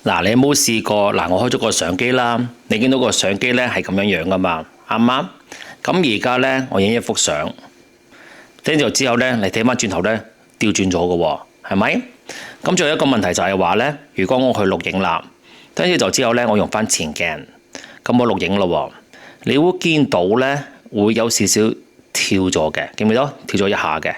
嗱，你有冇試過？嗱，我開咗個相機啦，你見到個相機咧係咁樣樣噶嘛，啱唔啱？咁而家咧，我影一幅相，跟住之後咧，你睇翻轉頭咧，調轉咗嘅喎，係咪？咁仲有一個問題就係話咧，如果我去錄影啦，跟住就之後咧，我用翻前鏡，咁我錄影咯喎，你會見到咧會有少少跳咗嘅，記唔記得？跳咗一下嘅，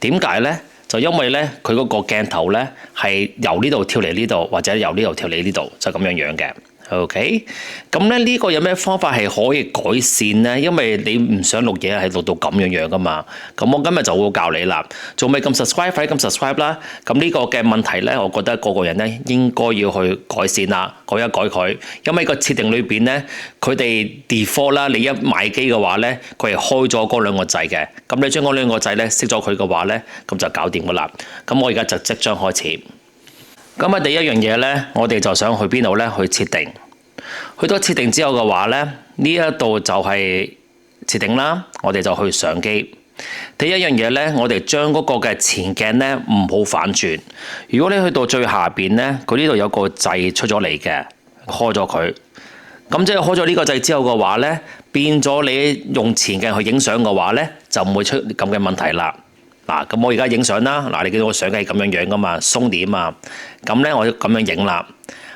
點解咧？就因為咧，佢嗰個鏡頭咧係由呢度跳嚟呢度，或者由呢度跳嚟呢度，就咁樣樣嘅。OK，咁咧呢個有咩方法係可以改善呢？因為你唔想錄嘢係錄到咁樣樣噶嘛。咁我今日就會教你啦。仲未撳 subscribe，快啲撳 subscribe 啦。咁呢個嘅問題咧，我覺得個個人咧應該要去改善啦，改一改佢。因為個設定裏邊咧，佢哋 default 啦，你一買機嘅話咧，佢係開咗嗰兩個掣嘅。咁你將嗰兩個掣咧熄咗佢嘅話咧，咁就搞掂噶啦。咁我而家就即將開始。咁啊，第一樣嘢咧，我哋就想去邊度咧？去設定。去到設定之後嘅話咧，呢一度就係設定啦。我哋就去相機。第一樣嘢咧，我哋將嗰個嘅前鏡咧唔好反轉。如果你去到最下邊咧，佢呢度有個掣出咗嚟嘅，開咗佢。咁即係開咗呢個掣之後嘅話咧，變咗你用前鏡去影相嘅話咧，就唔會出咁嘅問題啦。嗱，咁我而家影相啦，嗱，你見到個相機係咁樣樣噶嘛，鬆點啊嘛，咁咧我咁樣影啦。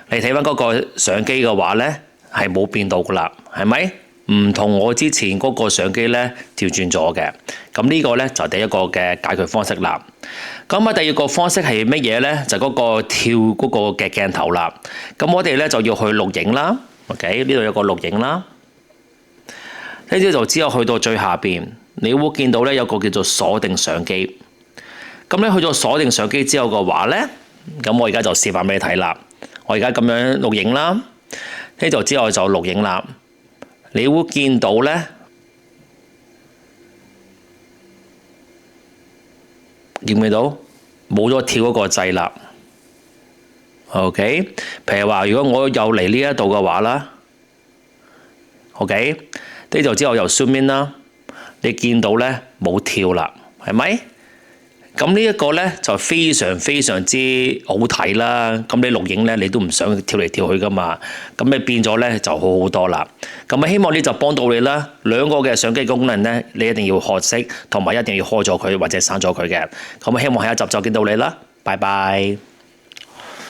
你睇翻嗰個相機嘅話咧，係冇變到噶啦，係咪？唔同我之前嗰個相機咧調轉咗嘅。咁呢個咧就第一個嘅解決方式啦。咁啊，第二個方式係乜嘢咧？就嗰個跳嗰個嘅鏡頭啦。咁我哋咧就要去錄影啦。OK，呢度有個錄影啦。呢啲就只有去到最下邊。你會見到咧有個叫做鎖定相機，咁咧去咗鎖定相機之後嘅話咧，咁我而家就示範俾你睇啦。我而家咁樣錄影啦，呢度之後就錄影啦。你會見到咧，見唔見到冇咗跳嗰個掣啦？OK，譬如話如果我又嚟呢一度嘅話啦，OK，呢度之後又 zoom in 啦。你見到咧冇跳啦，係咪？咁呢一個咧就非常非常之好睇啦。咁你錄影咧，你都唔想跳嚟跳去噶嘛。咁你變咗咧就好好多啦。咁啊，希望呢就幫到你啦。兩個嘅相機功能咧，你一定要學識，同埋一定要開咗佢或者刪咗佢嘅。咁啊，希望下一集就見到你啦。拜拜。